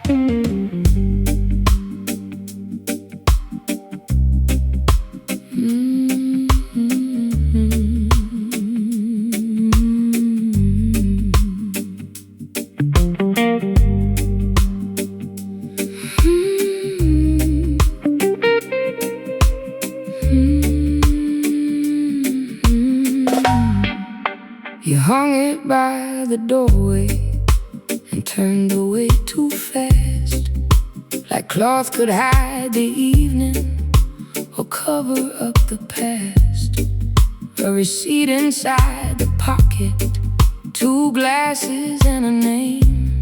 You hung it by the doorway and turned away too fast, like cloth could hide the evening or cover up the past. A receipt inside the pocket, 2 glasses and a name,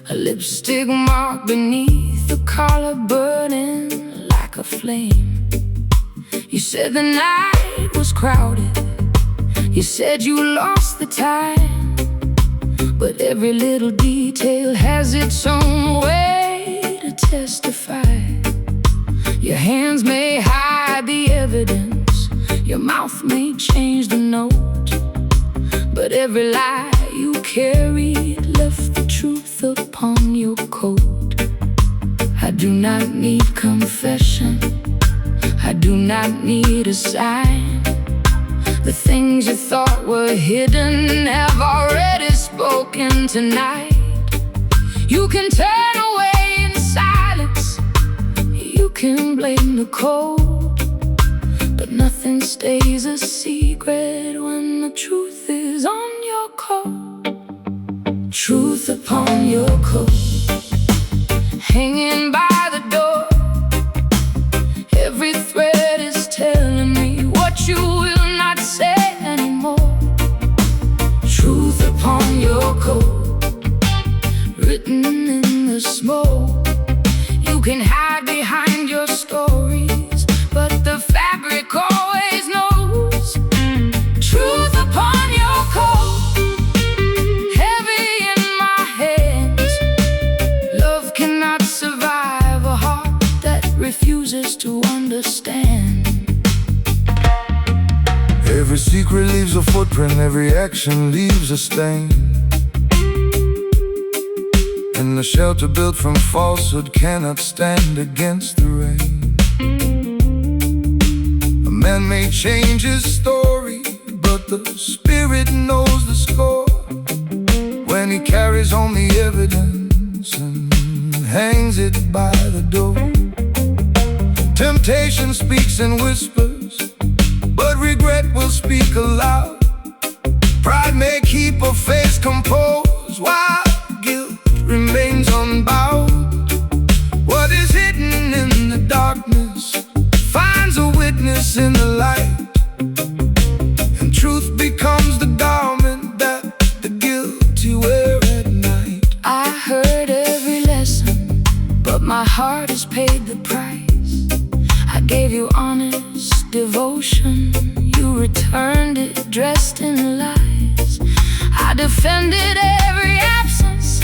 a lipstick mark beneath the collar burning like a flame. You said the night was crowded, you said you lost the time, but every little detail has its own way to testify. Your hands may hide the evidence, your mouth may change the note, but every lie you carried left the truth upon your coat. I do not need confession, I do not need a sign. The things you thought were hidden have already spoken tonight. You can turn away in silence, you can blame the cold, but nothing stays a secret when the truth is on your coat. Truth upon your coat, hanging by the door. Every thread is telling me what you will not say anymore. Truth upon your coat, written in the smoke. You can hide behind your stories, but the fabric always knows. Truth upon your coat, heavy in my hands. Love cannot survive a heart that refuses to understand. Every secret leaves a footprint, every action leaves a stain. And the shelter built from falsehood cannot stand against the rain. A man may change his story, but the spirit knows the score when he carries home the evidence and hangs it by the door. Temptation speaks in whispers, but regret will speak aloud. Pride may keep a face composed while guilt remains unbowed. What is hidden in the darkness finds a witness in the light, and truth becomes the garment that the guilty wear at night. I heard every lesson, but my heart has paid the price. I gave you honest devotion, you returned it dressed in lies. I defended every absence,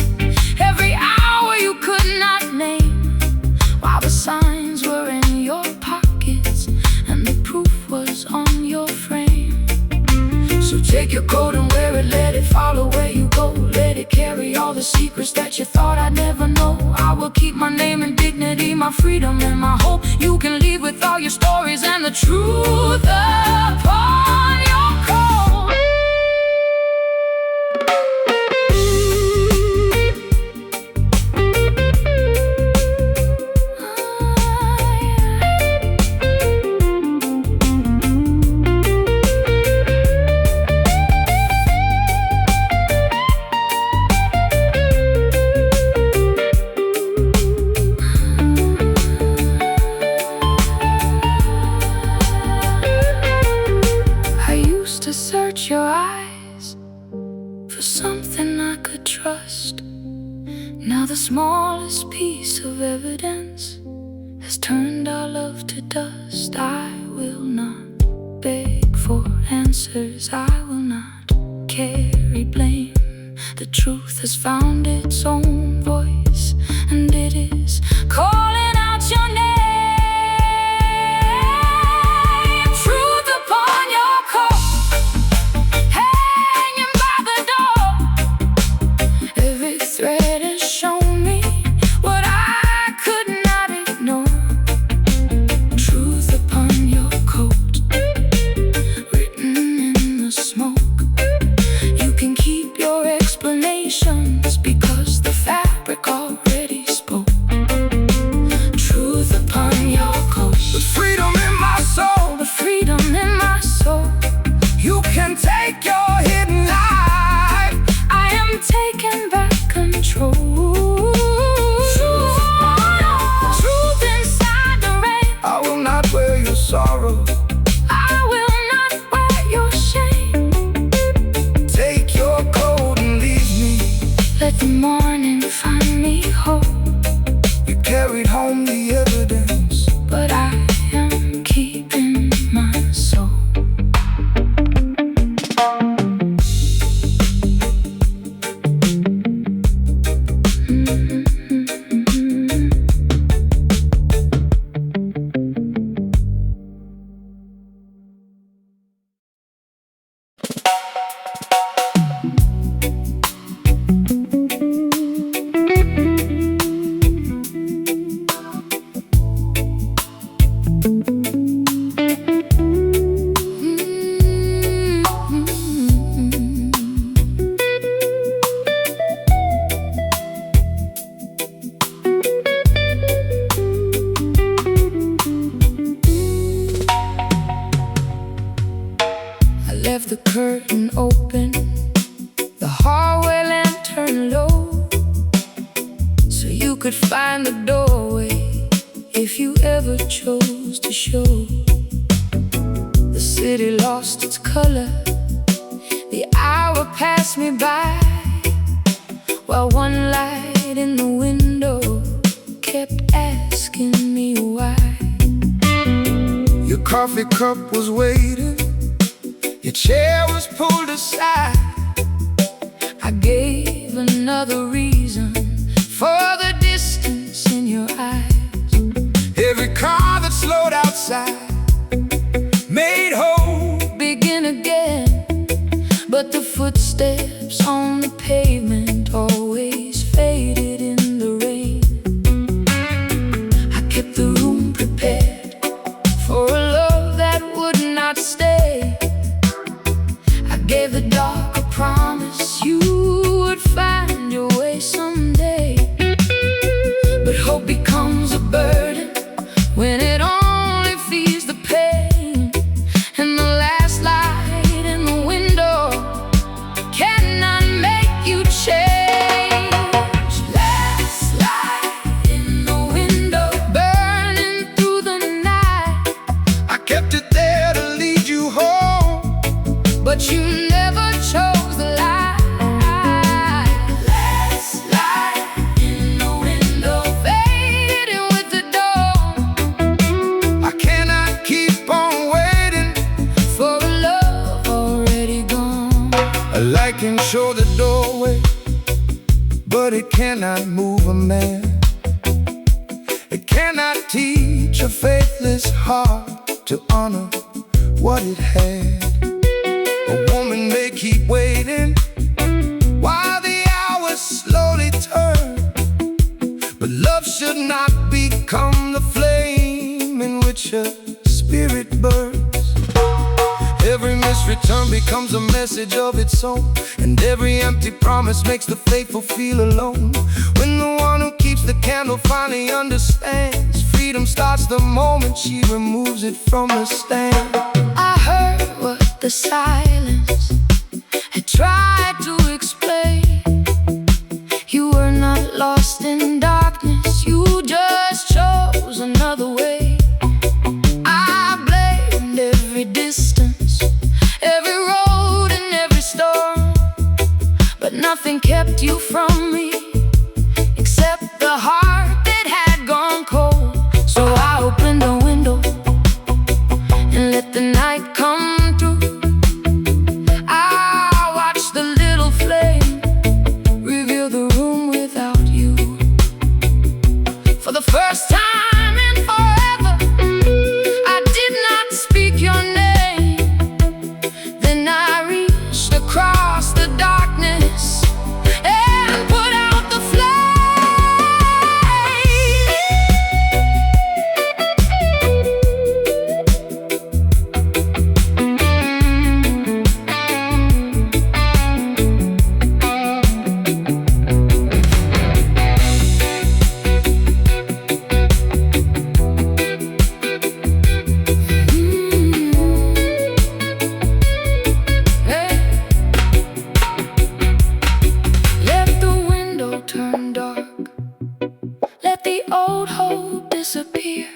every hour you could not name, while the signs were in your pockets and the proof was on your frame. So take your coat and wear it, let it follow where you go. Let it carry all the secrets that you thought I'd never know. I will keep my name and dignity, my freedom and my hope. You can leave with all your stories and the truth upon your coat. To search your eyes for something I could trust. Now the smallest piece of evidence has turned our love to dust. I will not beg for answers, I will not carry blame. The truth has found its own voice, and it is calling out your name. Truth upon your coat, hanging by the door. Every thread has shown me know. Truth inside the rain. I will not wear your sorrow. I will not wear your shame. Take your coat and leave me. Let the morning find me whole. You carried home the evidence, but I am keeping my soul. Left the curtain open, the hallway lantern low, so you could find the doorway if you ever chose to show. The city lost its color, the hour passed me by, while one light in the window kept asking me why. your coffee cup was waiting, your chair was pulled aside. I gave another reason for the distance in your eyes. Every car that slowed outside made hope begin again, but the footsteps on the pavement always faded in the rain. I kept the room prepared for a love that would not stay. I gave the dark a promise you would find your way someday. But hope becomes a burden when it only feeds the pain, and the last light in the window cannot make you change. Last light in the window burning through the night. I kept it there to lead you home, But you never chose the light. Last light in the window fading with the dawn. I cannot keep on waiting. For a love already gone. A light can show the doorway, but it cannot move a man. It cannot teach a faithless heart to honor what it had. A woman may keep waiting while the hours slowly turn, but love should not become the flame in which a spirit burns. Every missed return becomes a message of its own, and every empty promise makes the faithful feel alone. When the one who keeps the candle finally understands, freedom starts the moment she removes it from the stand. I heard what the silence had tried to explain. You were not lost in darkness, you just chose another way. I blamed every distance, every road and every storm, but nothing kept you from me except the heart that had gone cold. So I opened the window and let the night come through. I watched the little flame reveal the room without you. For the first time in forever, I did not speak your name. Then I reached across the darkness and put out and dark. Let the old hope disappear.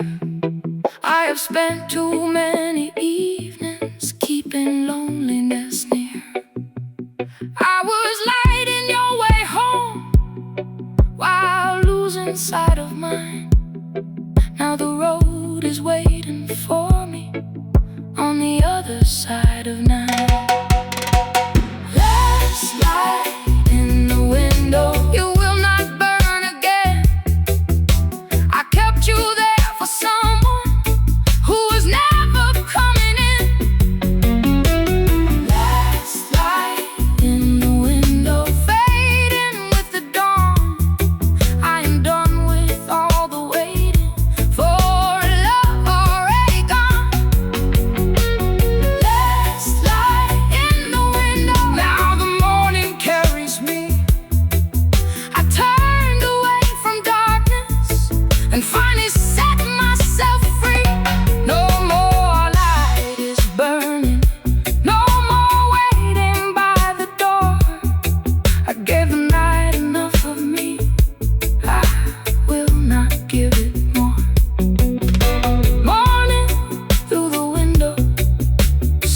I have spent too many evenings keeping loneliness near. I was lighting your way home while losing sight of mine. Now the road is waiting for me on the other side of 9. Last light in the window, you will not burn again. I kept you there for someone who was never coming in. Last light in the window, fading with the dawn. I am done with all the waiting for a love already gone. Last light in the window, Now the morning carries me. I turned away from darkness and finally set myself free. No more light is burning, no more waiting by the door. I gave the night enough of me, I will not give it more. Morning through the window,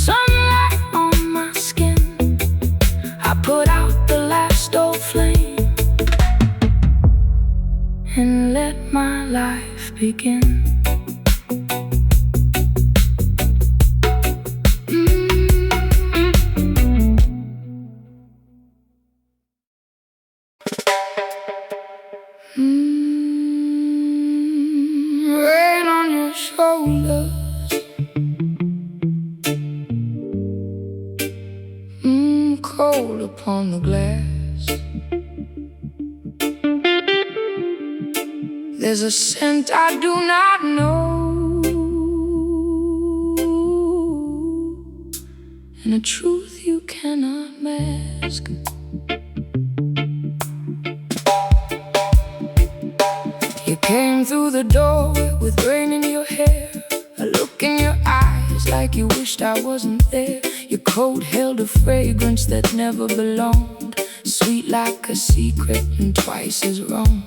sunlight on my skin. I put out the last old flame and let my life begin. Rain on your shoulders, cold upon the glass. There's a scent I do not know, and a truth you cannot mask. You came through the doorway with rain in your hair, a look in your eyes like you wished I wasn't there. Your coat held a fragrance that never belonged, sweet like a secret and twice as wrong.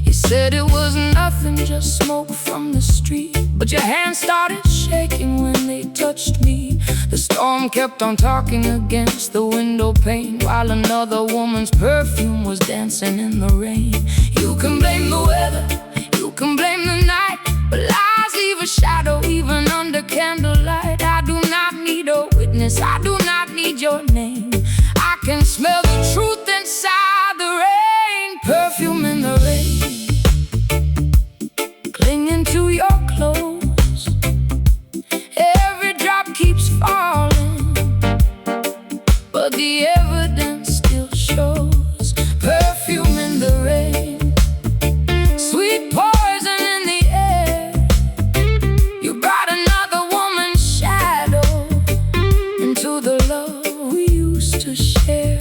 You said it was nothing, just smoke from the street, but your hands started shaking when they touched me. The storm kept on talking against the window pane, while another woman's perfume was dancing in the rain. You can blame the weather, you can blame the night, but lies leave a shadow even under candlelight. I do not need a witness, I do not need your name. I can smell the truth inside the rain. Perfume in the rain, clinging to your clothes. Every drop keeps falling, but the evidence still shows. Perfume in the rain, sweet poison in the air. You brought another woman's shadow into the love we used to share.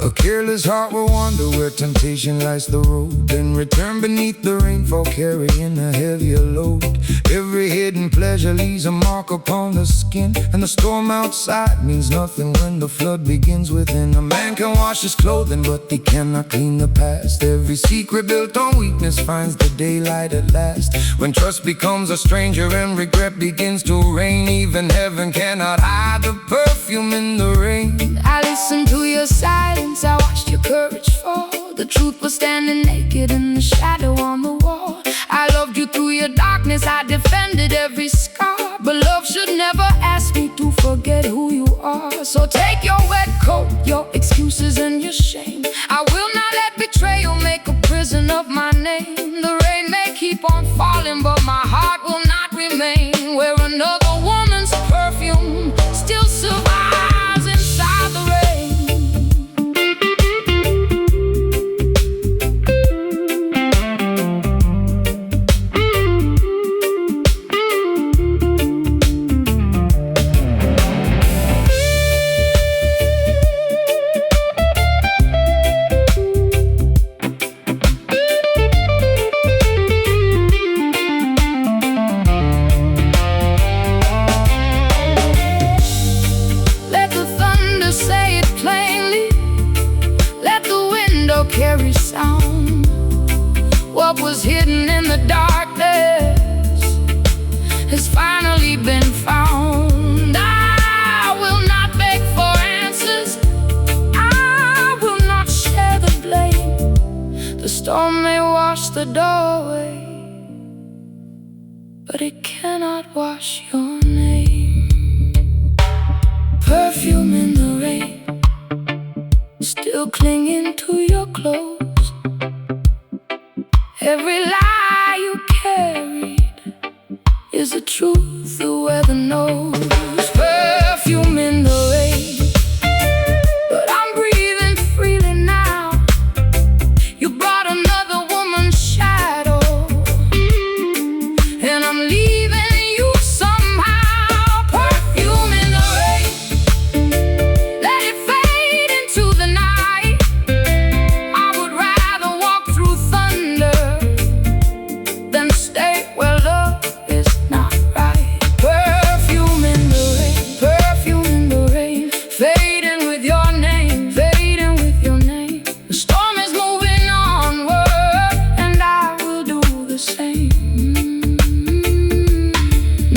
A careless heart will wander where temptation lights the road, then return beneath the rainfall carrying a heavier load. Every hidden pleasure leaves a mark upon the skin, and the storm outside means nothing when the flood begins within. A man can wash his clothing, but he cannot clean the past. Every secret built on weakness finds the daylight at last. When trust becomes a stranger and regret begins to reign, even heaven cannot hide the perfume in the rain. I listened to your silence, I watched your courage fall. The truth was standing naked in the shadow on the wall. I loved you through your darkness, I defended every scar, but love should never ask me to forget who you are. So take your wet coat, your excuses and your shame. I will not let betrayal make a prison of my name. The rain may keep on falling, but my heart will not remain where another woman's perfume still survives inside the rain. storm may wash the doorway, but it cannot wash your name. Perfume in the rain, still clinging to your clothes. Every lie you carried is the truth the weather knows. Perfume in the rain, but I'm breathing freely now. You brought another woman's shadow, and I'm leaving you somehow. Perfume in the rain, let it fade into the night. I would rather walk through thunder than stay where love is not right. Perfume in the rain, perfume in the rain, fading with your name, fading with your name. The storm is moving onward, and I will do the same.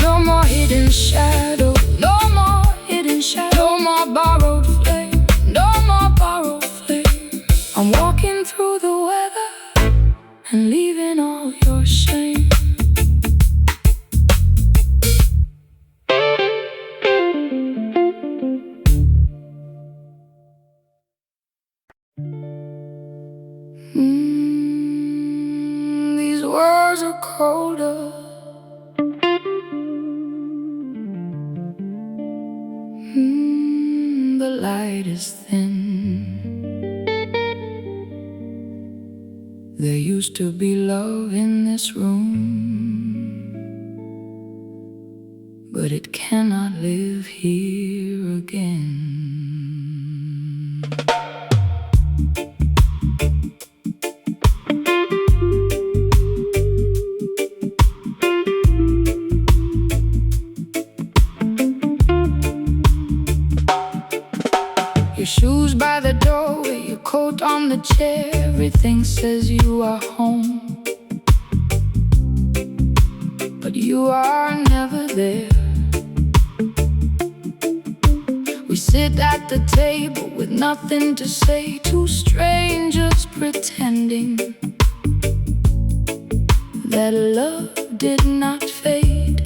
No more hidden shadow, no more hidden shadow, no more borrowed flame, no more borrowed flame. I'm walking through the weather and leaving all your shame. These words are colder. The light is thin. There used to be love in this room, but it cannot live here again. Your shoes by the doorway, your coat on the chair, everything says you are home, but you are never there. We sit at the table with nothing to say, two strangers pretending that love did not fade.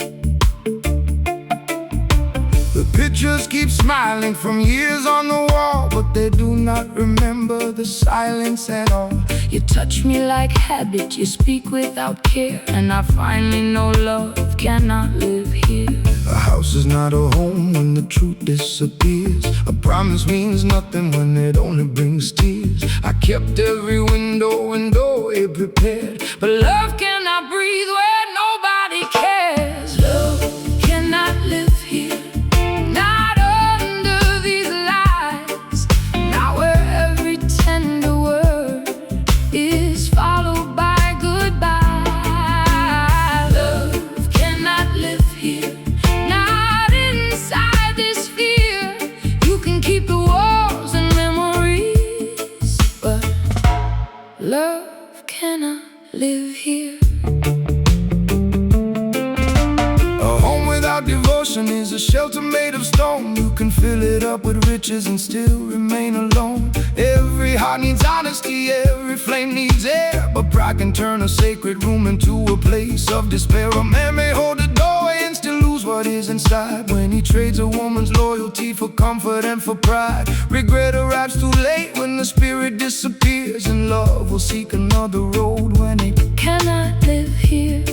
The pictures keep smiling from years on the wall, but they do not remember the silence at all. You touch me like habit, you speak without care, and I finally know love cannot live here. A house is not a home when the truth disappears. A promise means nothing when it only brings tears. I kept every window and doorway prepared, But love cannot breathe where nobody cares. Love cannot live here, not under these lies, not where every tender word is followed by goodbye. Love cannot live here, not inside this fear. You can keep the walls and memories, but love cannot live here. A home without devotion is a shelter made of stone. You can fill it up with riches and still remain alone. Every heart needs honesty, every flame needs air, but pride can turn a sacred room into a place of despair. A man may hold the doorway and still lose what is inside when he trades a woman's loyalty for comfort and for pride. Regret arrives too late when the spirit disappears, and love will seek another road when it Cannot live here.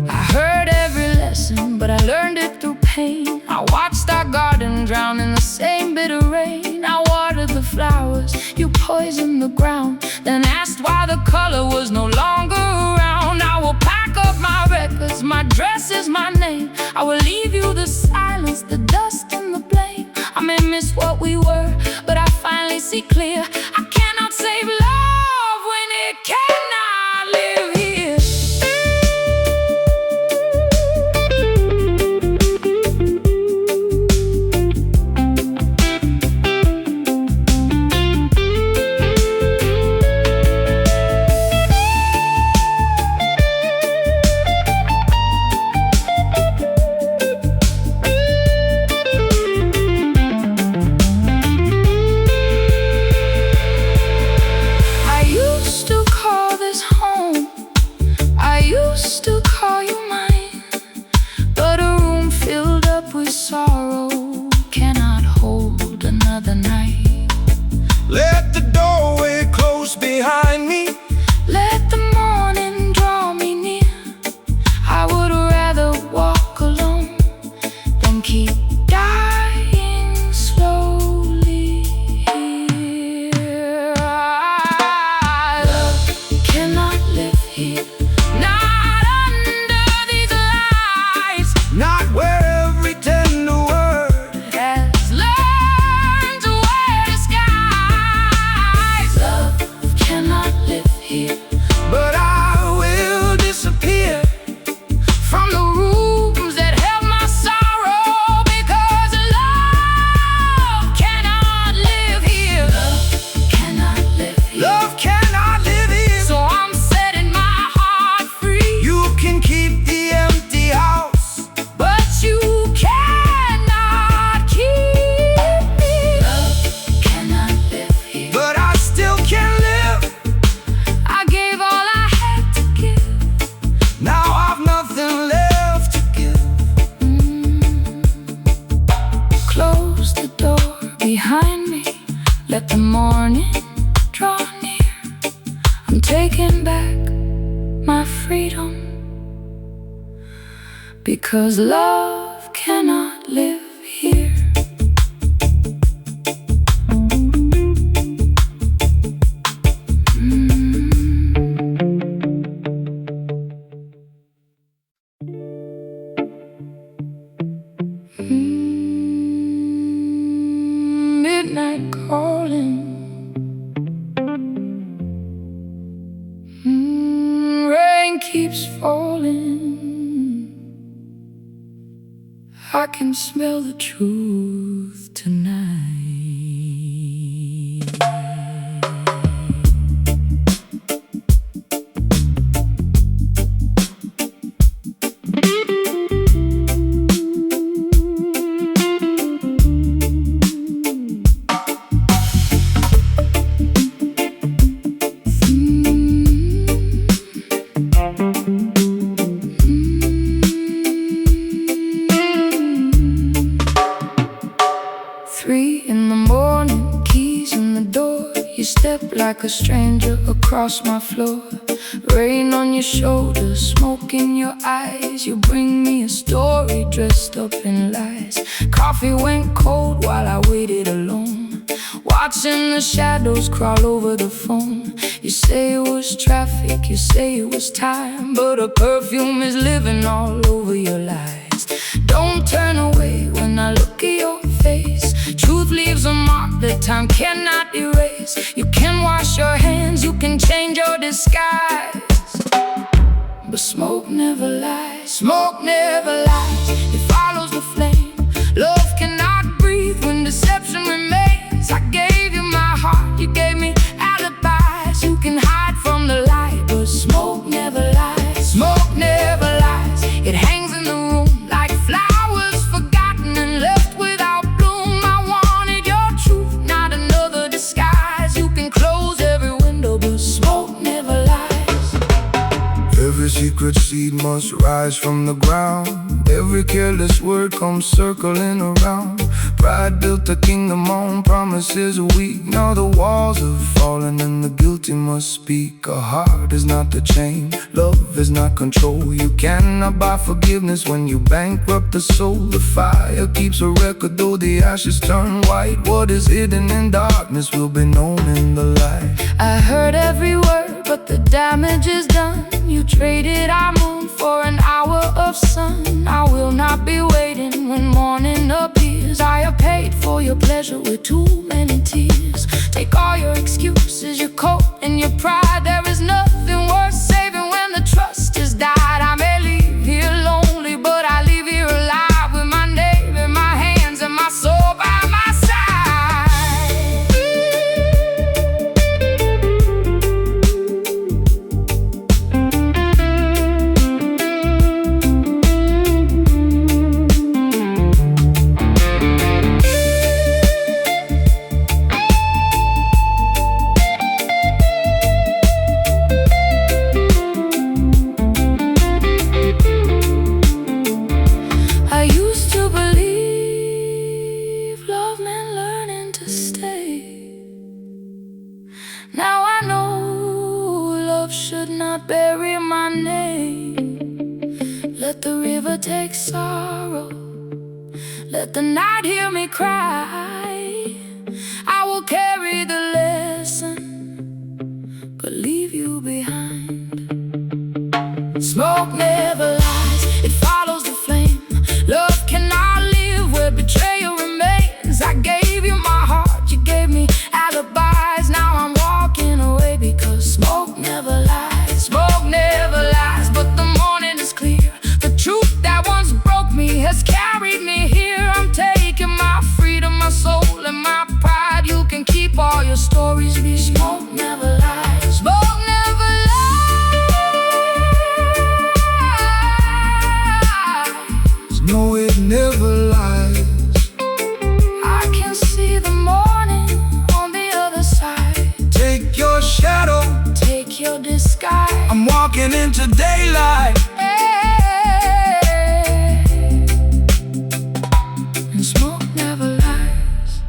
I heard every lesson, but I learned it through pain. I watched our garden drown in the same bitter rain. I watered the flowers, you poisoned the ground, then asked why the color was no longer around. I will pack up my records, my dress is my name. I will leave you the silence, the dust and the blame. I may miss what we were, but I finally see clear. I cannot save love when it cannot live here. taking back my freedom, because love cannot live here. Midnight calling, rain keeps falling. I can smell the truth tonight. You step like a stranger across my floor. Rain on your shoulders, smoke in your eyes. You bring me a story dressed up in lies. Coffee went cold while I waited alone, watching the shadows crawl over the phone. You say it was traffic, you say it was time, but a perfume is living all over your lies. Don't turn away when I look at your face. Truth leaves a mark that time cannot erase. You can wash your hands, you can change your disguise, but smoke never lies. Smoke never lies, it follows the flame. Love cannot breathe when deception remains. I gave you my heart, you gave me alibis. You can hide from the light, but smoke never lies. Smoke never lies, it hangs in the room like flowers forgotten and left without bloom. I wanted your truth, not another disguise. You can close every window, but smoke never lies. Every secret seed must rise from the ground. Every careless word comes circling around. Pride built a kingdom on promises weak. Now the walls have fallen and the guilty must speak. A heart is not the chain, love is not control. You cannot buy forgiveness when you bankrupt the soul. The fire keeps a record though the ashes turn white. What is hidden in darkness will be known in the light. I heard every word, but the damage is done. You traded our moon for an hour of sun. I will not be waiting when morning appears. I have paid for your pleasure with too many tears. Take all your excuses, your coat and your pride. There is nothing worth saving when the trust is died. I may leave here lonely, but I leave here alive, with my name in my hands and my soul by my Now I know love should not bury my name. Let the river take sorrow, let the night hear me cry. I will carry the lesson, but leave you behind. Smoke never lies, it follows the flame. Love cannot live where betrayal remains. I gave you my heart, you gave me alibis. Now I'm walking away because smoke never lies. Smoke never lies, but the morning is clear. The truth that once broke me has carried me here. I'm taking my freedom, my soul and my pride. You can keep all your stories, be smoke never lies. Smoke never lies. No, it never lies. I can see the morning on the other side. Take your shadow, Take your disguise. I'm walking into daylight. And smoke never lies.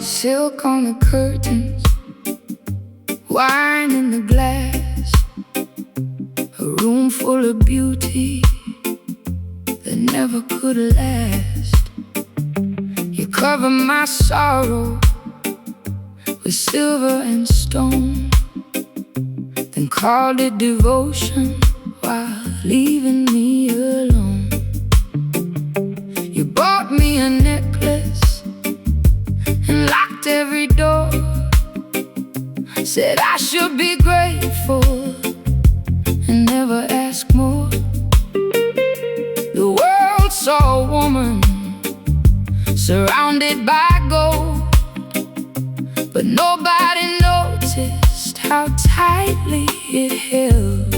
Silk on the curtains, wine in the glass, a room full of beauty that never could last. You cover my sorrow with silver and stone, then called it devotion while leaving me alone. You bought me a necklace and locked every door, said I should be grateful and never ask more. The world saw a woman surrounded by gold, but nobody noticed how tightly it held.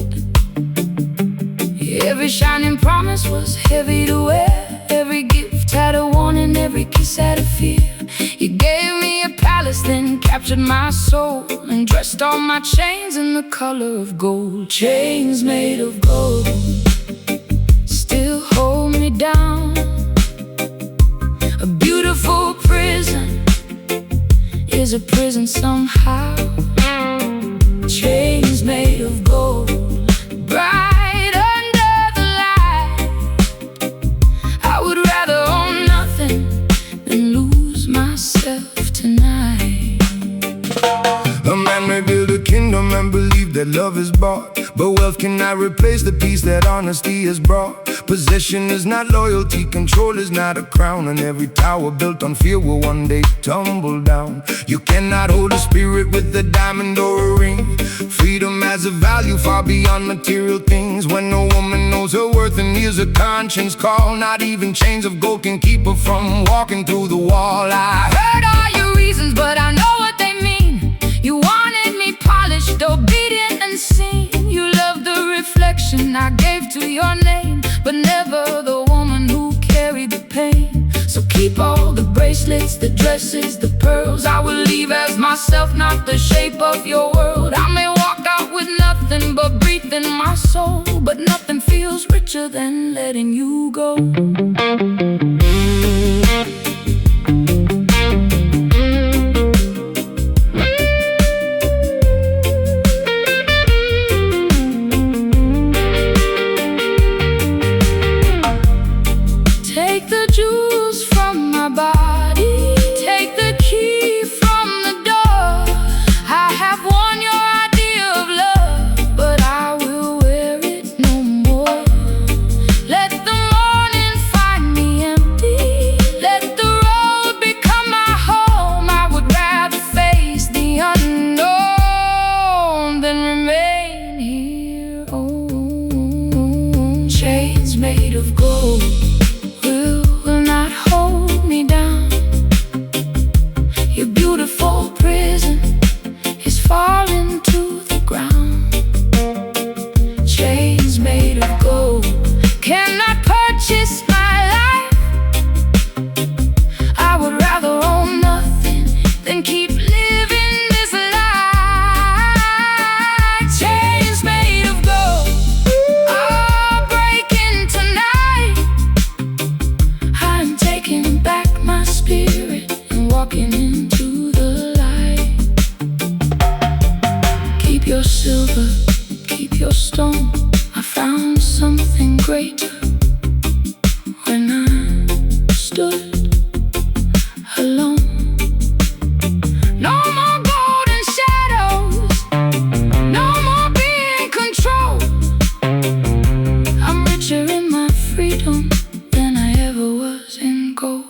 Every shining promise was heavy to wear, every gift had a warning, every kiss had a fear. You gave me a palace, then captured my soul, and dressed all my chains in the color of gold. Chains made of gold still hold me down. A beautiful prison is a prison somehow. Chains made of gold, bright under the light. I would rather own nothing than lose myself tonight. A man may build a kingdom and believe that love is bought, but wealth cannot replace the peace that honesty has brought. Possession is not loyalty, control is not a crown, and every tower built on fear will one day tumble down. You cannot hold a spirit with a diamond or a ring. Freedom has a value far beyond material things. When no woman knows her worth and hears her conscience call, not even chains of gold can keep her from walking through the wall. I Heard all your reasons, but I know what they mean. You wanted me polished, obedient and seen. You loved the reflection I gave to your name, but never the woman who carried the pain. So keep all the bracelets, the dresses, the pearls. I will leave as myself, not the shape of your world. I may walk out with nothing but breath in my soul, but nothing feels richer than letting you go. Take the jewels from my body, take the key from the door. I have won your idea of love, but I will wear it no more. Let the morning find me empty, let the road become my home. I would rather face the unknown than remain here. Oh, chains made of gold will not hold me down. Your beautiful prison is falling to the ground. Chains made of gold cannot purchase my life. I would rather own nothing than keep living this life. Chains made of gold are breaking tonight. I'm taking back my spirit and walking into the light. Keep your silver, keep your stone. I found something greater when I stood alone. No more golden shadows, no more being controlled. I'm richer in my freedom than I ever was in gold.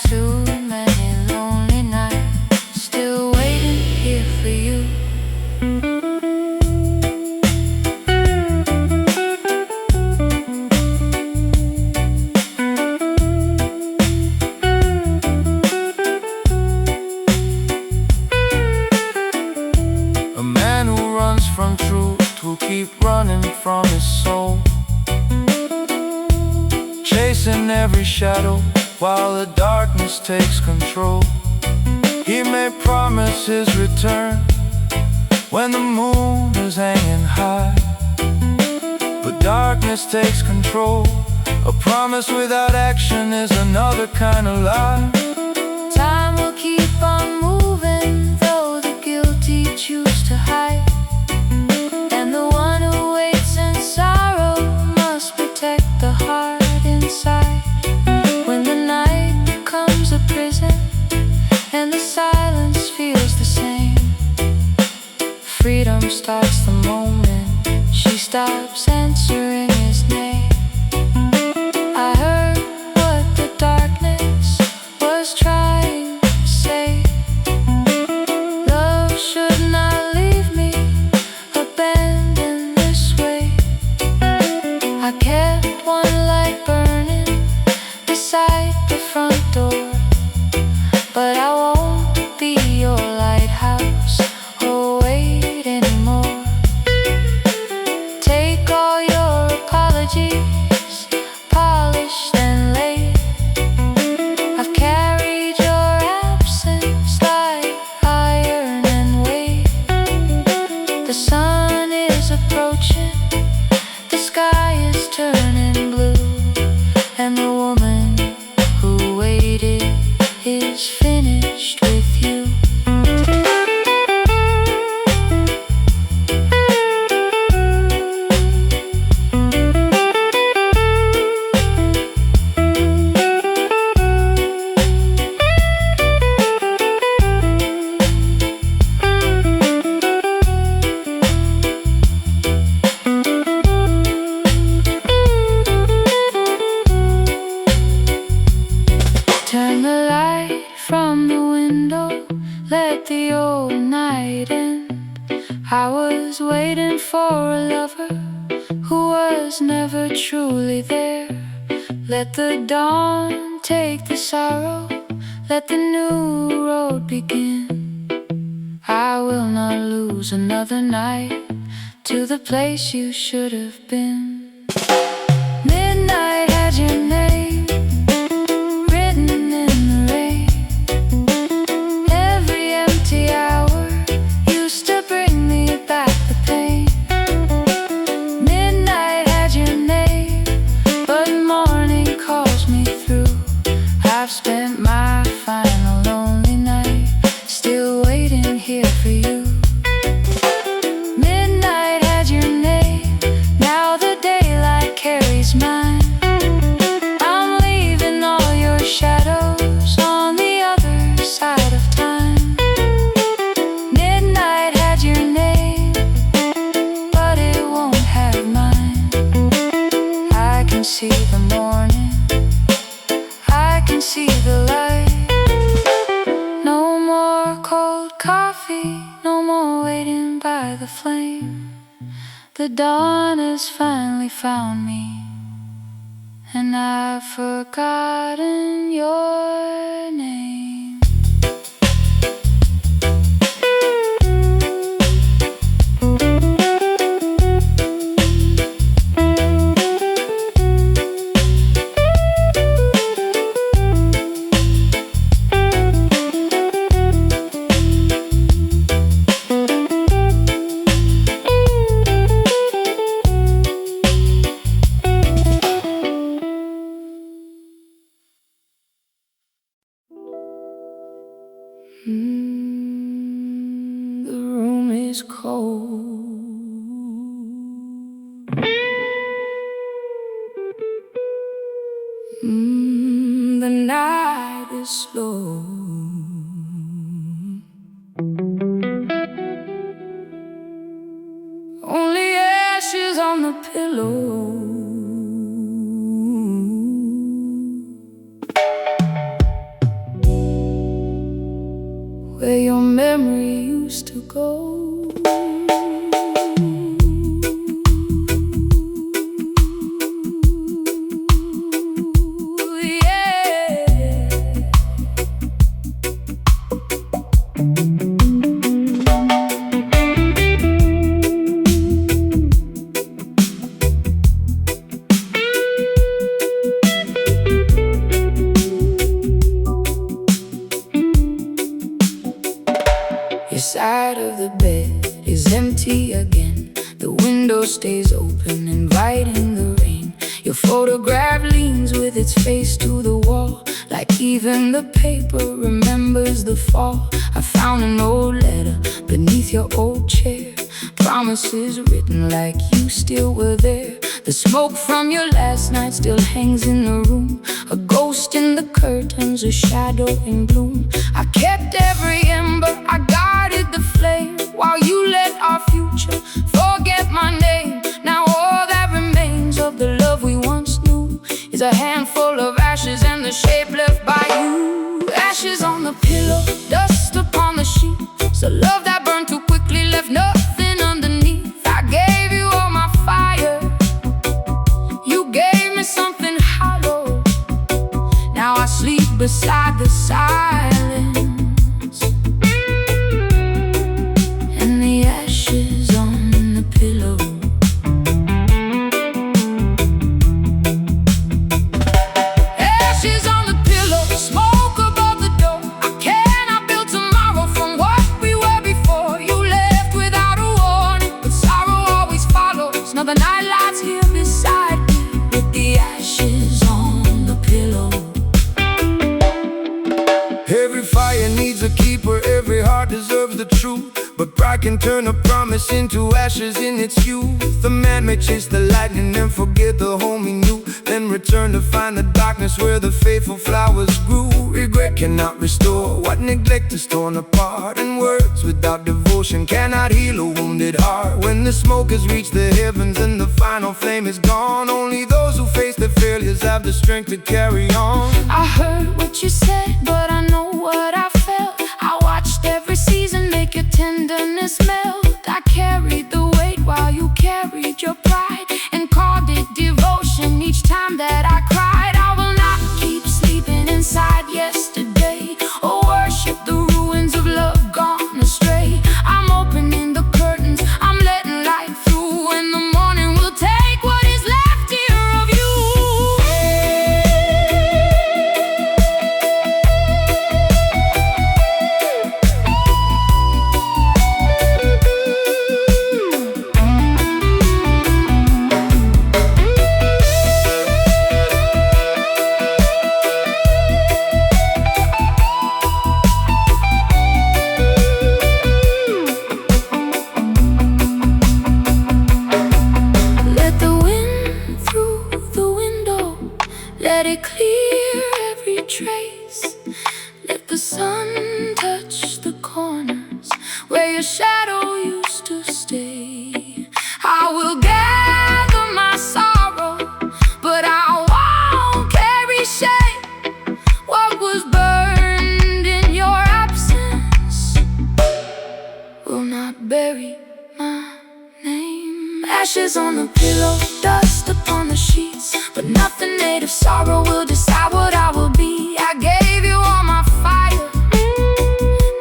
too many lonely nights, still waiting here for you. A man who runs from truth, who keep running from his soul, chasing every shadow while the darkness takes control. He may promise his return when the moon is hanging high, but darkness takes control. A promise without action is another kind of lie. Time will keep on moving, though the guilty choose to hide. And the one who waits in sorrow must protect the heart inside. When the night becomes a prison and the silence feels the same, freedom starts the moment she stops answering his name. I heard what the darkness was trying to say. Love should not leave me abandoned this way. I kept one light burning beside the front door, but I won't be your lighthouse or wait anymore. Take all your apologies, polished and laid. I've carried your absence like iron and weight. The sun is approaching, the sky is turning blue, and the woman who waited is finished with you. Turn the light from the window, let the old night end. I was waiting for a lover who was never truly there. Let the dawn take the sorrow, let the new road begin. I will not lose another night to the place you should have been. Midnight had your name written in the rain. Every empty hour used to bring me back the pain. Midnight had your name, but morning calls me through. I've spent my final lonely night still waiting here for you. Midnight had your name, now the daylight carries mine. I'm leaving all your shadows on the other side of time. Midnight had your name, but it won't have mine. I can see the morning, I can see the light. No more cold coffee, no more waiting by the flame. The dawn has finally found me, and I've forgotten your name. The room is cold. The night is slow. Only ashes on the pillow. where your memory used to go. Your side of the bed is empty again. The window stays open, inviting the rain. Your photograph leans with its face to the wall, like even the paper remembers the fall. I found an old letter beneath your old chair, promises written like you still were there. The smoke from your last night still hangs in the room, a ghost in the curtains, a shadow in bloom. I kept every ember, I guarded the flame, while you let our future forget my name. Now all that remains of the love we once knew is a handful of ashes and the shape left by you. Ashes on the pillow, dust upon the sheet. So love that burned too quickly left nothing underneath. I gave you all my fire, you gave me something hollow. Now I sleep beside the silence and the ashes on the pillow. Ashes on the pillow, smoke above the door. I cannot build tomorrow from what we were before. You left without a warning, but sorrow always follows. Now the night lights here beside me with the ashes on the pillow. Every fire needs a keeper, every heart deserves the truth. But pride can turn a promise into ashes in its youth. The man may chase the lightning and forget the home he knew, then return to find the darkness where the faithful flowers grew. Regret cannot restore what neglect is torn apart, and words without devotion cannot heal a wounded heart. When the smoke has reached the heavens and the final flame is gone, only those who face their failures have the strength to carry on. I heard what you said, but I know what I felt. I watched every season make your tenderness melt. I carried the weight while you carried your pride, and called it devotion each time that I cried. I will not keep sleeping inside yesterday, or worship the ruins of love gone astray. I'm opening the curtains, I'm letting light through, and the morning will take what is left here of you. Let the wind through the window, let it clear every trace. Let the sun touch the corners where your shadow used to stay. I will gather my sorrow, but I won't carry shame. What was burned in your absence will not bury my name. Ashes on the pillow, dust upon the sheets, but nothing made of sorrow will decide what I will be. I gave you all my fire,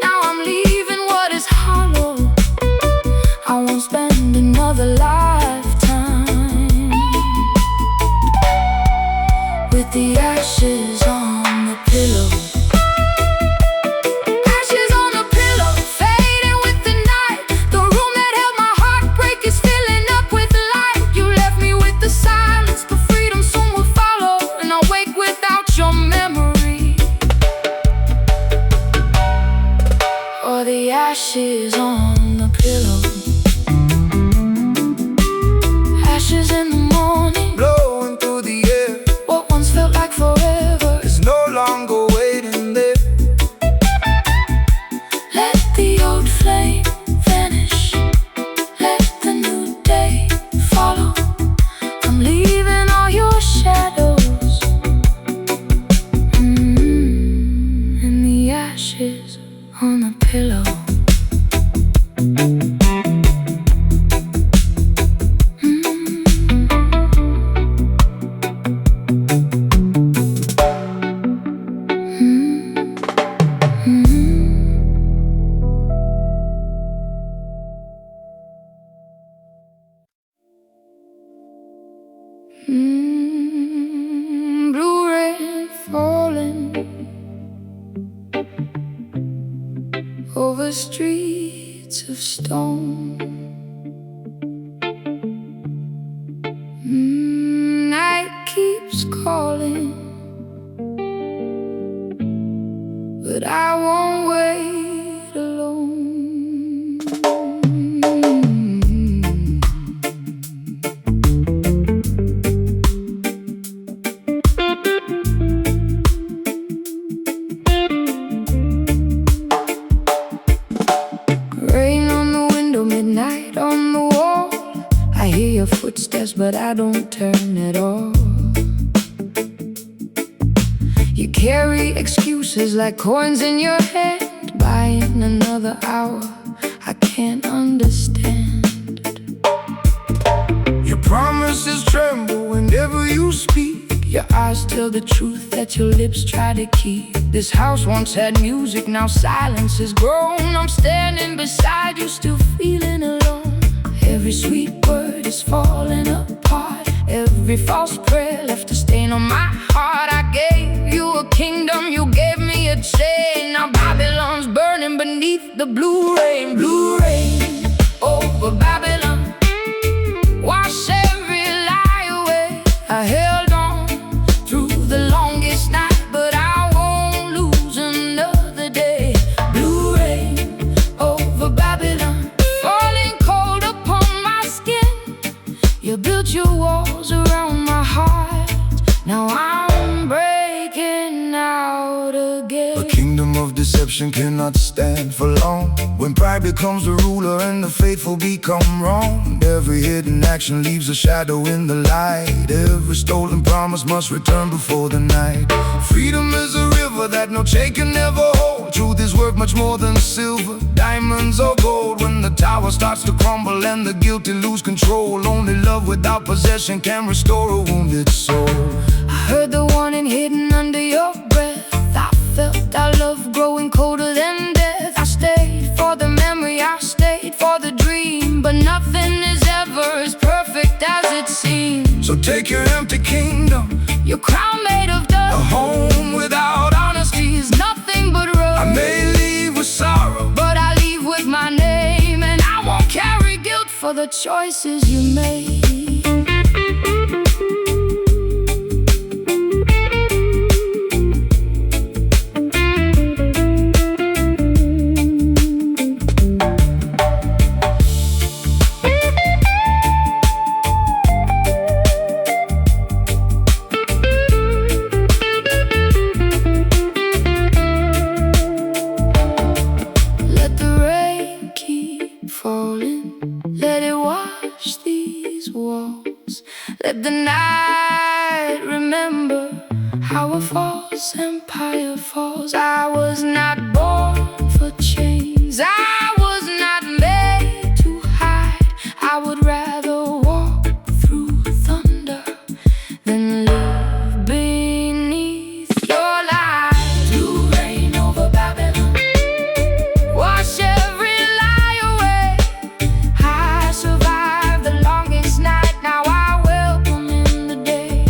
now I'm leaving what is hollow. I won't spend another lifetime with the ashes on the pillow. Ashes on the pillow, fading with the night. The room that held my heartbreak is filling up with light. You left me with the silence, but freedom soon will follow, and I'll wake without your memory, or the ashes on the pillow. Ashes in the morning, Blowing through the air, what once felt like forever is no longer waiting there. let the old flame vanish, let the new day follow. I'm leaving all your shadows, and the ashes on the pillow. Blue rain falling over streets of stone. Night keeps calling, but I won't wait alone. Rain on the window, midnight on the wall. I hear your footsteps, but I don't turn at all. You carry excuses like coins in your hand, buying another hour. I can't understand. Your promises tremble whenever you speak. Your eyes tell the truth that your lips try to keep. This house once had music, now silence has grown. I'm standing beside you, still feeling alone. Every sweet word is falling apart. Every false prayer left a stain on my heart. I gave you a kingdom, you gave me a chain. Now Babylon's burning beneath the blue rain. Blue rain over Babylon, wash every lie away. I held on through the longest night, but I won't lose another day. Blue rain over Babylon, falling cold upon my skin. You built your walls around my heart, now I'm breaking out again. A kingdom of deception cannot stand for long. When pride becomes the ruler and the faithful become wrong, every hidden action leaves a shadow in the light. Every stolen promise must return before the night. Freedom is a river that no chain can ever hold. Truth is worth much more than silver, diamonds or gold. When the tower starts to crumble and the guilty lose control, only love without possession can restore a wounded soul. I heard the warning hidden under your breath. I felt our love growing colder than death. I stayed for the memory, I stayed for the dream, but nothing is ever as perfect as it seems. So take your empty kingdom, your crown made of a dust. home without honesty Is nothing but rust. I may leave with sorrow, but I leave with my name, and I won't carry guilt for the choices you made. Let it wash these walls. Let the night remember how a false empire falls. I was not born for chains, I was not made to hide. I would rather walk through thunder than live beneath your light. Blue rain over Babylon, wash every lie away. I survived the longest night, now I welcome in the day.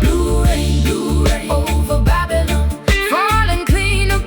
Blue rain over Babylon, falling clean up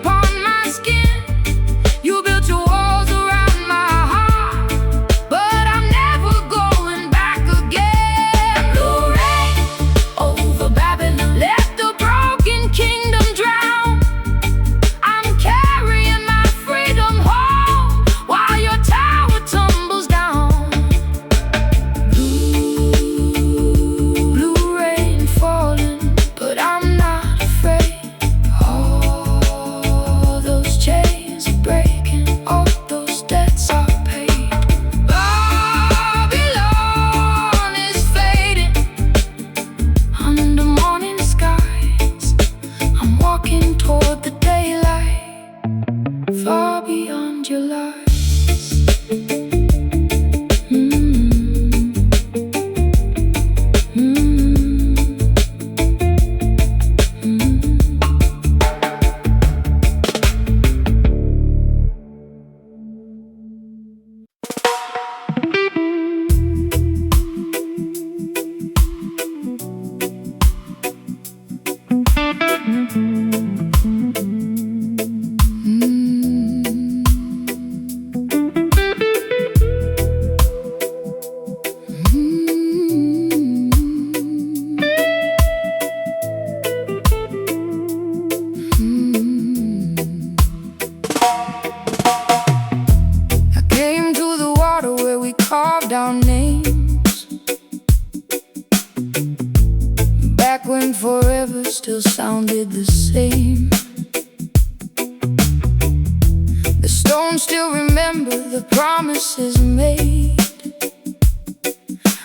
still remember the promises made,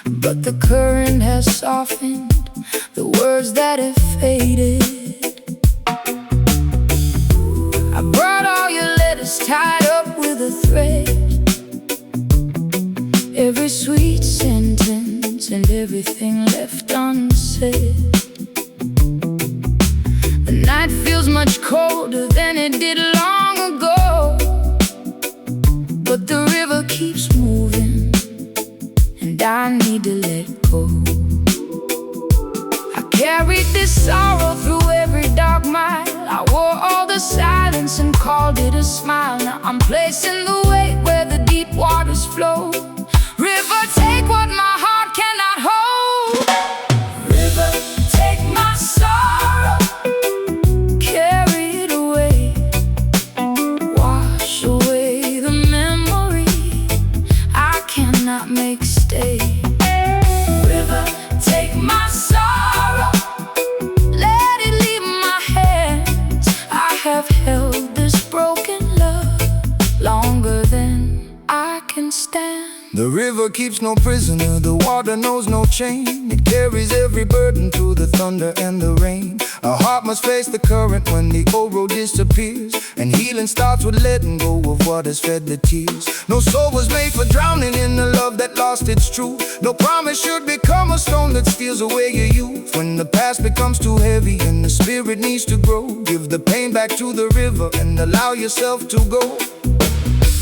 but the current has softened the words that have faded. I brought all your letters tied up with a thread, every sweet sentence and everything left unsaid. The night feels much colder than it did long ago, but the river keeps moving and I need to let go. I carried this sorrow through every dark mile. I wore all the silence and called it a smile. Now I'm placing the weight where the deep waters flow. River, take what my heart cannot hold. River, take my sorrow, carry it away, wash away the memory I cannot make stay. River, take my sorrow, let it leave my hands. I have held this broken love longer than I can stand. The river keeps no prisoner, the water knows no chain. It carries every burden through the thunder and the rain. A heart must face the current when the old road disappears, and healing starts with letting go of what has fed the tears. No soul was made for drowning in the love that lost its truth. No promise should become a stone that steals away your youth. When the past becomes too heavy and the spirit needs to grow, give the pain back to the river and allow yourself to go.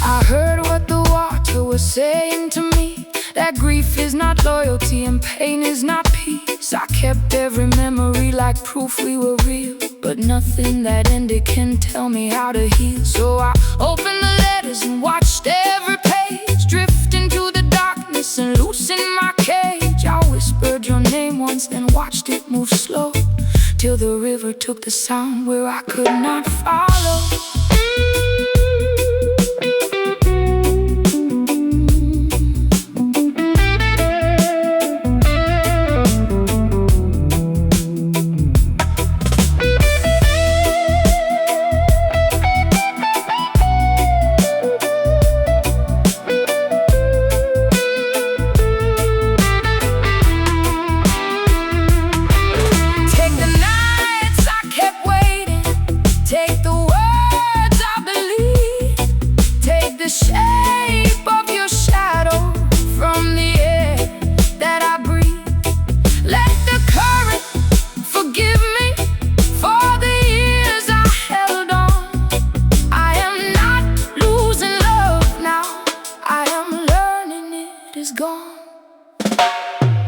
I heard what the water was saying to me, that grief is not loyalty and pain is not peace. I kept every memory like proof we were real, but nothing that ended can tell me how to heal. So I opened the letters and watched every page drift into the darkness and loosen my cage. I whispered your name once, then watched it move slow, till the river took the sound where I could not follow.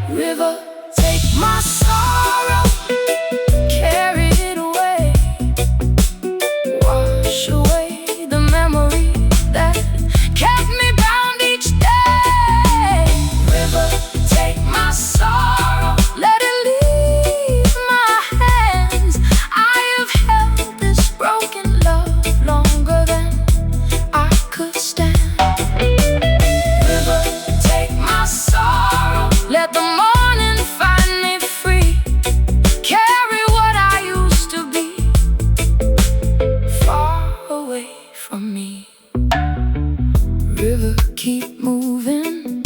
River, take my sorrow, carry it away, wash away the memory that kept me bound each day. River, take my sorrow, let it leave my hands. I have held this broken love longer than I could stand. River, take my sorrow, let the morning find me free. Carry what I used to be, far away from me. River, keep moving.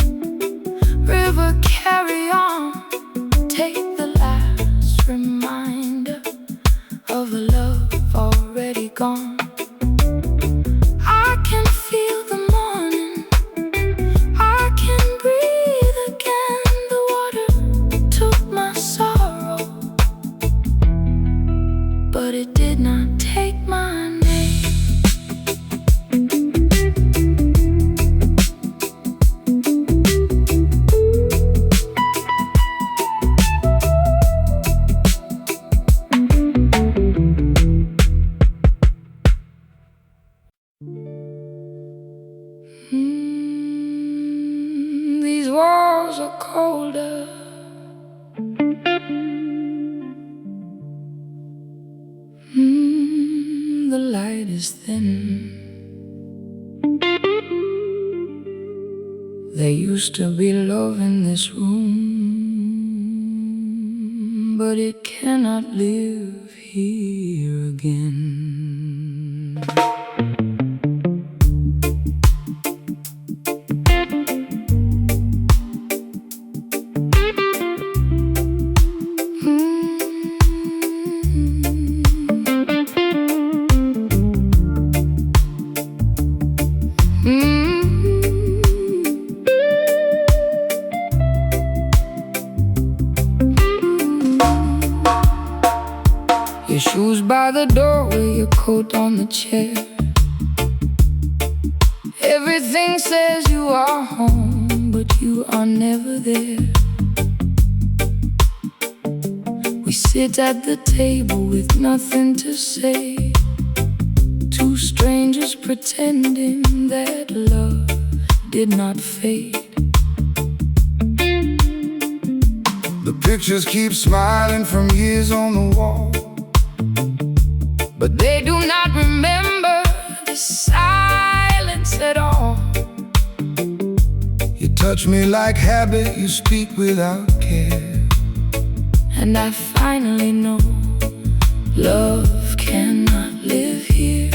River, carry on. Take the last reminder of a love already gone. I can feel the morning, I can breathe again. The water took my sorrow, but it did not take my name. These walls are colder. The light is thin. There used to be love in this room, but it cannot live here again. by the doorway, your coat on the chair. Everything says you are home, but you are never there. We sit at the table with nothing to say, two strangers pretending that love did not fade. The pictures keep smiling from years on the wall, but they do not remember the silence at all. You touch me like habit, you speak without care. And I finally know love cannot live here.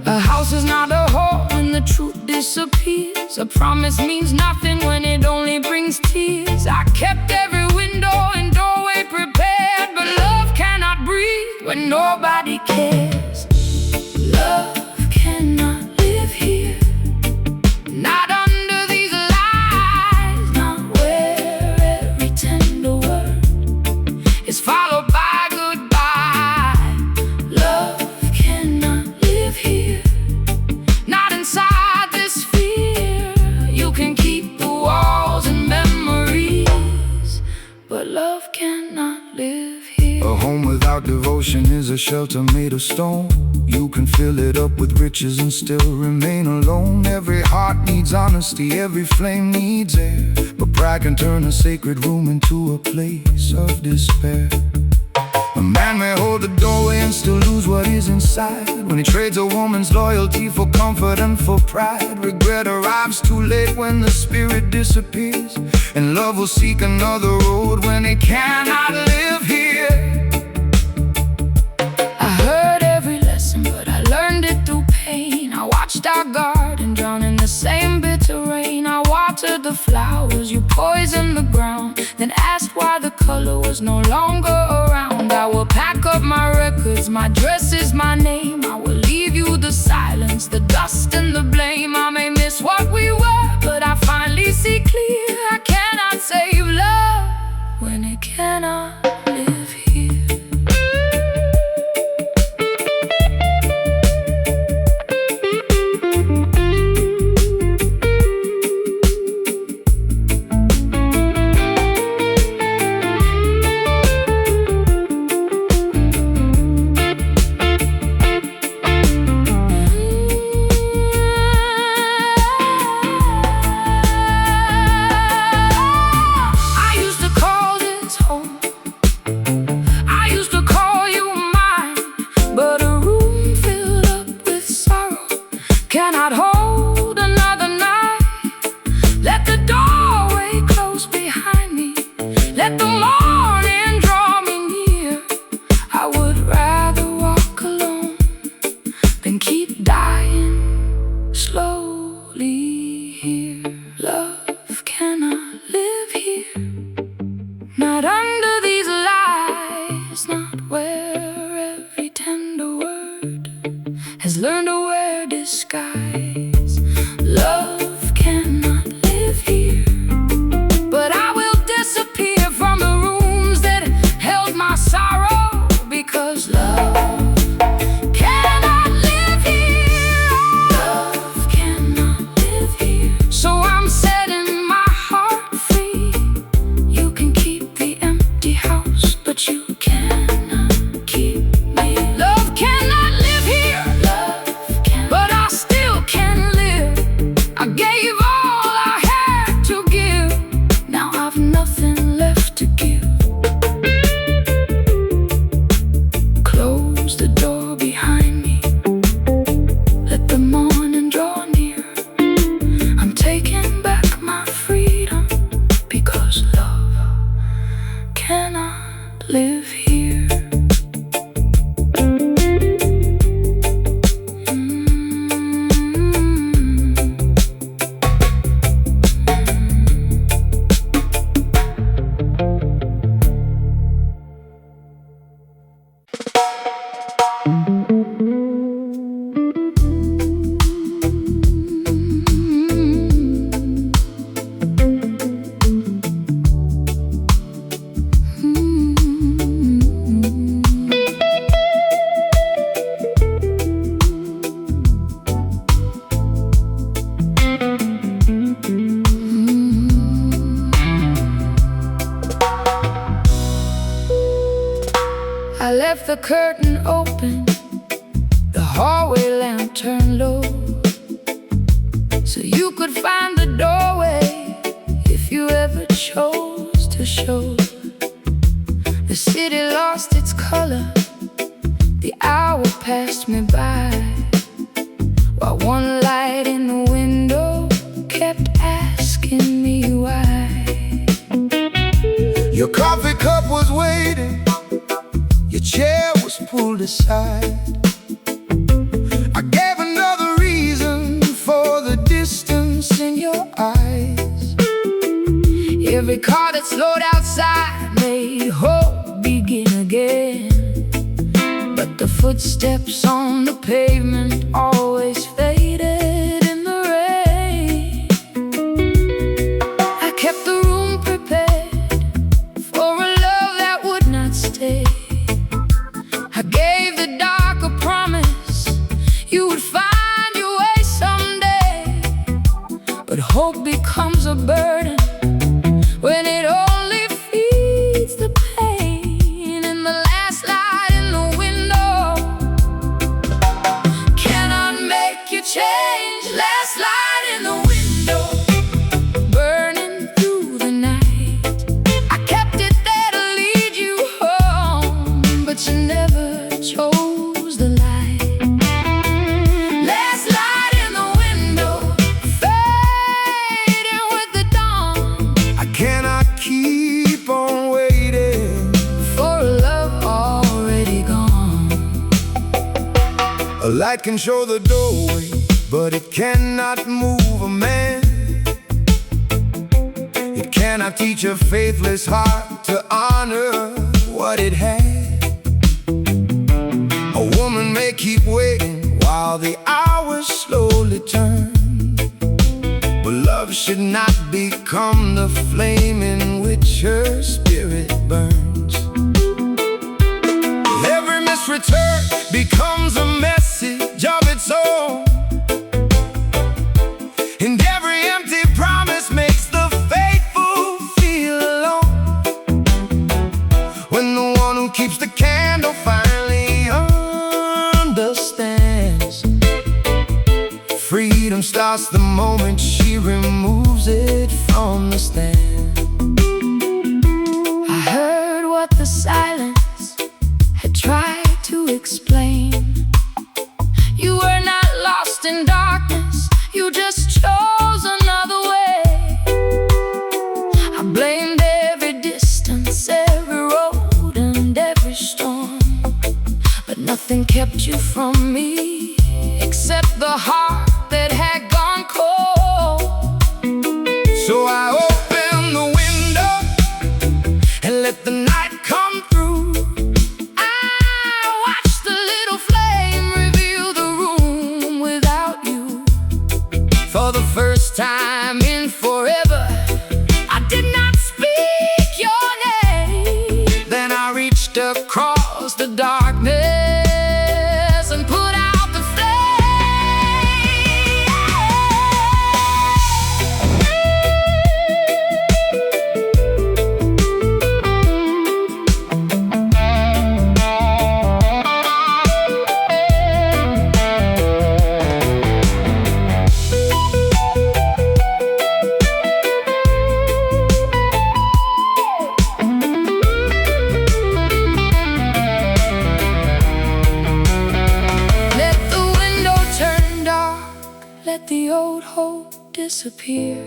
A house is not a home when the truth disappears. A promise means nothing when it only brings tears. I kept every window and doorway prepared, but love cannot breathe when nobody cares. Love cannot live here, not under these lies, not where every tender word is followed by goodbye. Love cannot live here, not inside this fear. You can keep the walls and memories, but love cannot live here. A home without devotion is a shelter made of stone. You can fill it up with riches and still remain alone. Every heart needs honesty, every flame needs air, but pride can turn a sacred room into a place of despair. A man may hold the doorway and still lose what is inside, when he trades a woman's loyalty for comfort and for pride. Regret arrives too late when the spirit disappears, and love will seek another road when it cannot live here. I heard every lesson, but I learned it through pain. I watched our garden drown in the same bitter rain. I watered the flowers, you poisoned the ground, then asked why the color was no longer around. I will pack up my records, my dress is my name. I will leave you the silence, the dust and the blame. I may miss what we were, but I finally see clear. I cannot save love when it cannot live here. Cannot hold another night. Let the doorway close behind me. Let the morning draw me near. I would rather walk alone than keep dying slowly here. Love cannot live here, not under these lies, not where every tender word has learned to wear disguise. Love cannot live here, but I will disappear from the rooms that held my sorrow, because love cannot live here. Love cannot live here. So I'm setting my heart free. You can keep the empty house, but you cannot keep me. Love cannot live here, but I still can live. I gave all I had to give. Now I've nothing left to give. Close the door behind me. Let the morning draw near. I'm taking back my freedom, because love cannot live here. the curtain open, the hallway lamp turned low, so you could find the doorway if you ever chose to show. The city lost its color, the hour passed me by, while one light in the window kept asking me why. Your coffee cup was waiting, your chair was pulled aside. I gave another reason for the distance in your eyes. Every car that slowed outside made hope begin again, but the footsteps on the pavement always faded in the rain. I kept the room prepared for a love that would not stay. I gave the dark a promise you would find your way someday, but hope becomes a burden when it only feeds the pain. In the last light in the window cannot make you change. Last light in the window, burning through the night. I kept it there to lead you home, but you never chose the light. Last light in the window, fading with the dawn. I cannot keep on waiting For a love already gone. A light can show the doorway, but it cannot move a man. It cannot teach a faithless heart to honor what it had. A woman may keep waiting while the hours slowly turn, but love should not become the flame in which her spirit burns. Every missed return becomes a message of its own, and every empty promise makes the faithful feel alone. When the one who keeps the candle finally understands, freedom starts the moment she removes it from the stand. I heard what the silence had tried to explain. You were not lost in darkness, you just chose another way. I blamed every distance, every road and every storm, but nothing kept you from me except the heart that had gone cold. So I opened the window and let the night come through. I watched the little flame reveal the room without you. For the first time in forever, I did not speak your name. then I reached across the darkness and put out the Let the window turn dark, let the old hope disappear.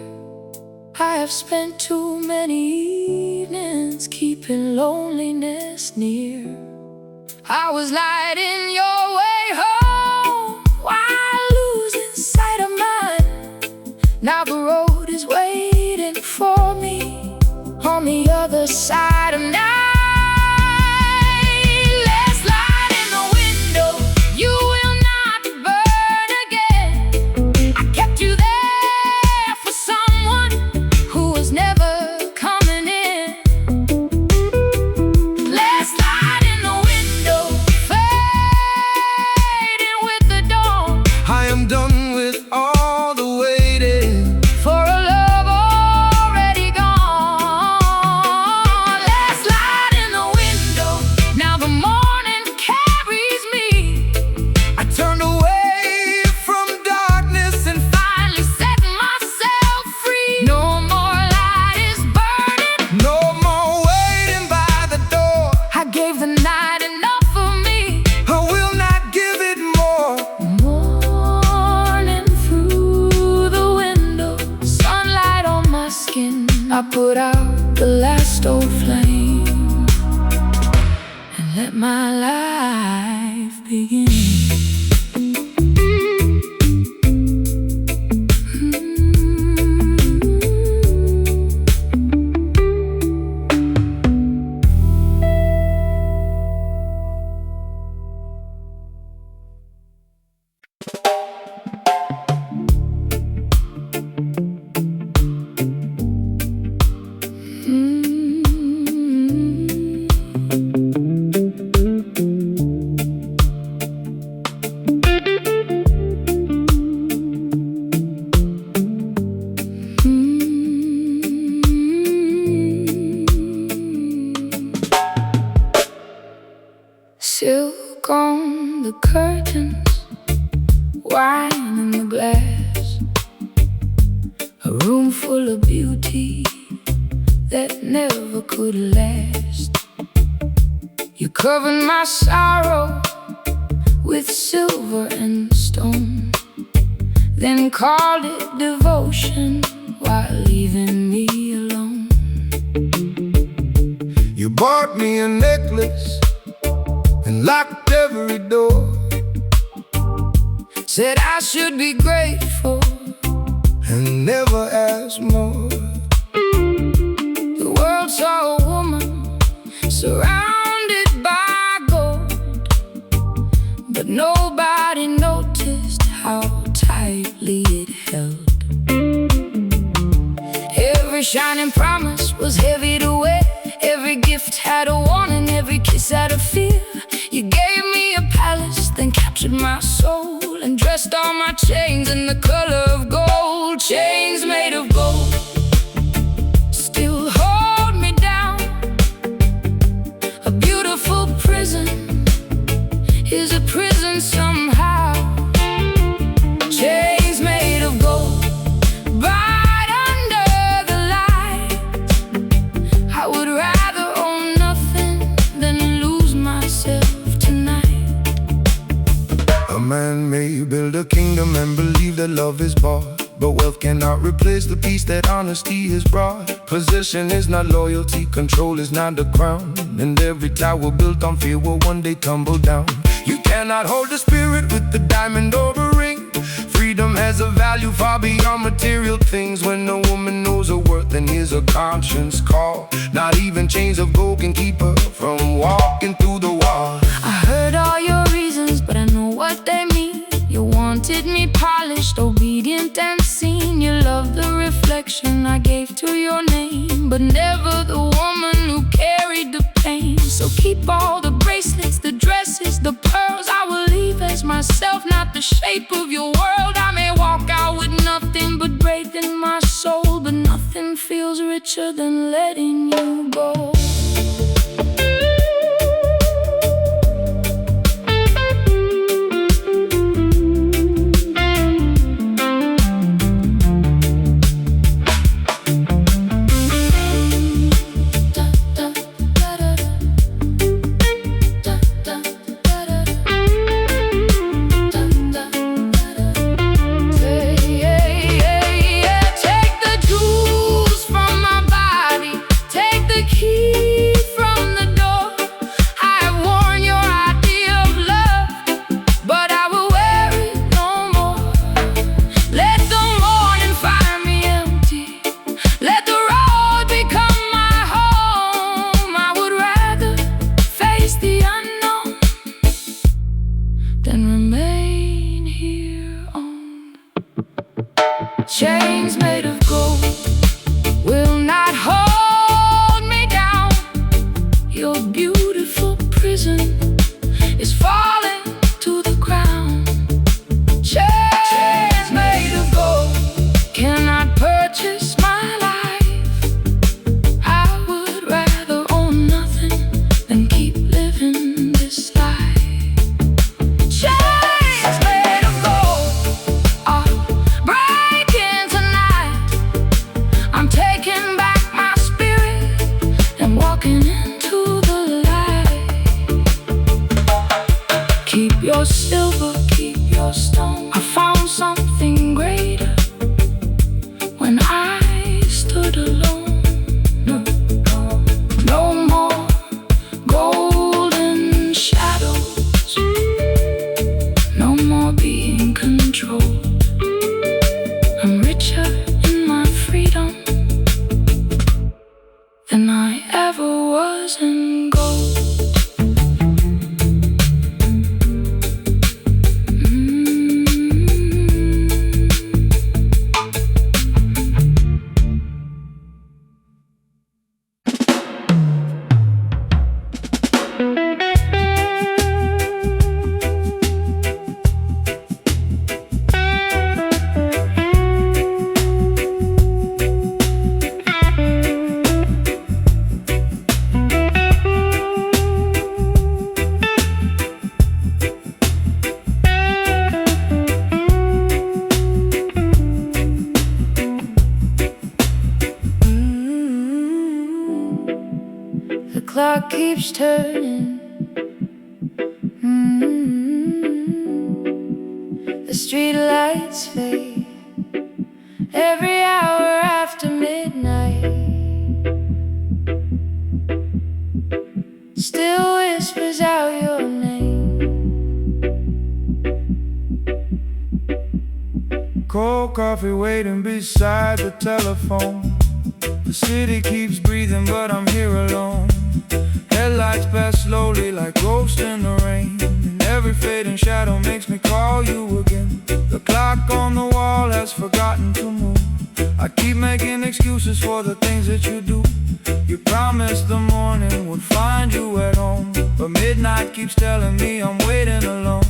I have spent too many evenings keeping loneliness near. I was lighting your way home while losing sight of mine. Now the road is waiting for me on the other side of night. Last light in the window, you will not burn again. I kept you there for someone who was never coming in. Last light in the window, fading with the dawn. I am done with all the waiting. For a love already gone. Last light the curtains, wine in the glass, a room full of beauty that never could last. You covered my sorrow with silver and stone, then called it devotion while leaving me alone. You bought me a necklace and locked every door, said I should be grateful and never ask more. The world saw a woman surrounded by gold, but nobody noticed how tightly it held. Every shining promise was heavy to wear, every gift had a warning, every kiss had a fear. You gave me a palace, then captured my soul, and dressed all my chains in the color of gold. Chains made of gold still hold me down. A beautiful prison is a prison somehow. Chains made of gold right under the light. I would rather own nothing than lose myself tonight. A man may build a kingdom and believe that love is bought, but wealth cannot replace the peace that honesty has brought. Possession is not loyalty, control is not the crown, and every tower built on fear will one day tumble down. You cannot hold the spirit with the diamond or a ring. Freedom has a value far beyond material things. When a woman knows her worth, then hears her conscience call. Not even chains of gold can keep her from walking through the wall. I heard all your reasons, but I know what they mean. You wanted me polished, obedient and seen. You loved the reflection I gave to your name, but never the woman who carried the pain. So keep all the bracelets, the dresses, the pearls. I will leave as myself, not the shape of your world. I may walk out with nothing but breath in my soul, but nothing feels richer than letting you go. Chains made of gold will not hold me down. Your beautiful prison is falling to the ground. Chains made of gold cannot purchase my life. I would rather own nothing than keep living this life. Chains made of gold are breaking tonight. I'm taking back my spirit and walking into the light. Keep your silver, keep your stone. I found something greater when I stood alone. No more golden shadows, no more being controlled. I'm richer in my freedom than I ever was in gold. clock keeps turning. The street lights fade every hour after midnight. Still whispers out your name. Cold coffee waiting beside the telephone. The city keeps breathing, but I'm here alone. Headlights pass slowly like ghosts in the rain, and every fading shadow makes me call you again. The clock on the wall has forgotten to move. I keep making excuses for the things that you do. You promised the morning would find you at home, but midnight keeps telling me I'm waiting alone.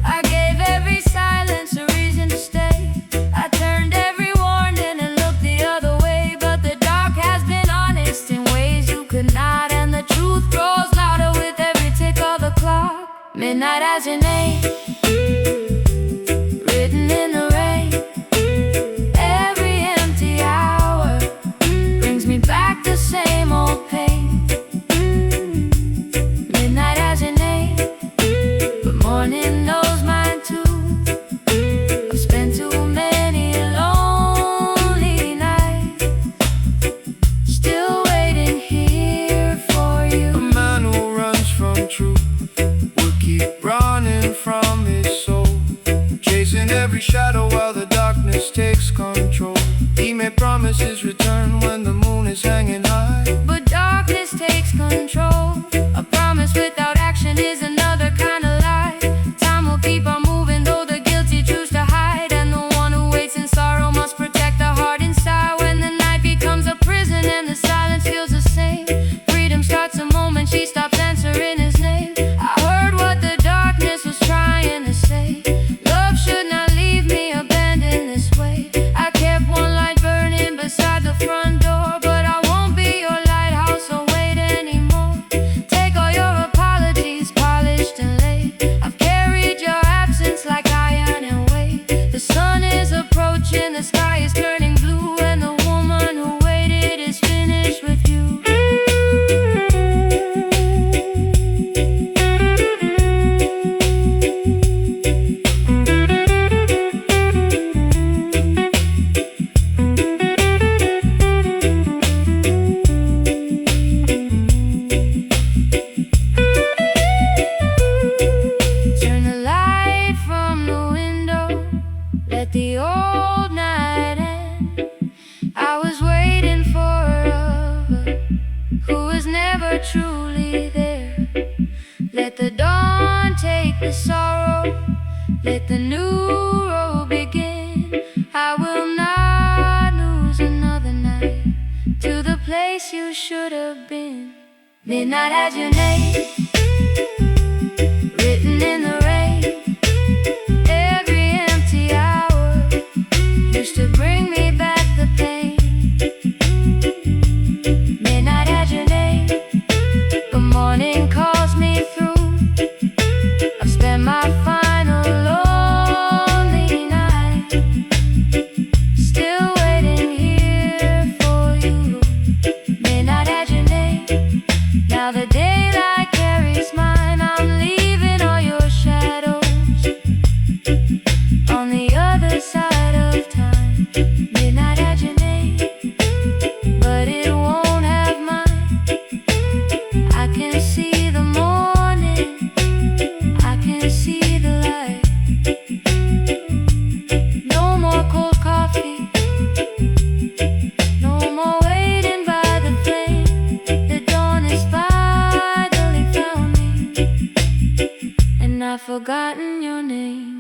I gave every silence a reason to stay. I turned every warning and looked the other way, but the dark has been honest in ways you could not, and the truth grows louder with every tick of the clock. Midnight has your name written in the rain. Every empty hour brings me back the same old pain. Midnight has your name, but morning knows mine too. I've spent too many lonely nights, still waiting here for you. A man who runs from truth will keep running from his soul, chasing every shadow while the darkness takes control. He may promise his return when the moon is hanging high, but darkness takes control. A promise without action is another kind of lie. Time will keep on moving though the guilty choose to hide, and the one who waits in sorrow must protect the heart inside. When the night becomes a prison and the silence feels the same, freedom starts the moment she stops answering his name. I heard what the darkness was trying to say. Love should not leave me abandoned this way. I kept one light burning beside the front door, but I won't be your lighthouse or wait anymore. Take all your apologies, polished and laid. I've carried your absence like iron and weight. The sun is approaching, the sky is turning blue, and the woman who waited is finished with you. Turn the light from the window, let the old night end. I was waiting for a lover who was never truly there. Let the dawn take the sorrow, let the new road begin. I will not lose another night to the place you should have been. Midnight has your name written in the rain. Every empty hour used to bring me back the pain. Midnight has your name, the morning calls me through. I've spent my final lonely night, still waiting here for you. Midnight has your name, now the daylight carries mine. I'm leaving all your shadows on the other side of time. Midnight had your name, but it won't have mine. I can see the morning, I can see the light. No more cold coffee, no more waiting by the flame. The dawn has finally found me, and I've forgotten your name.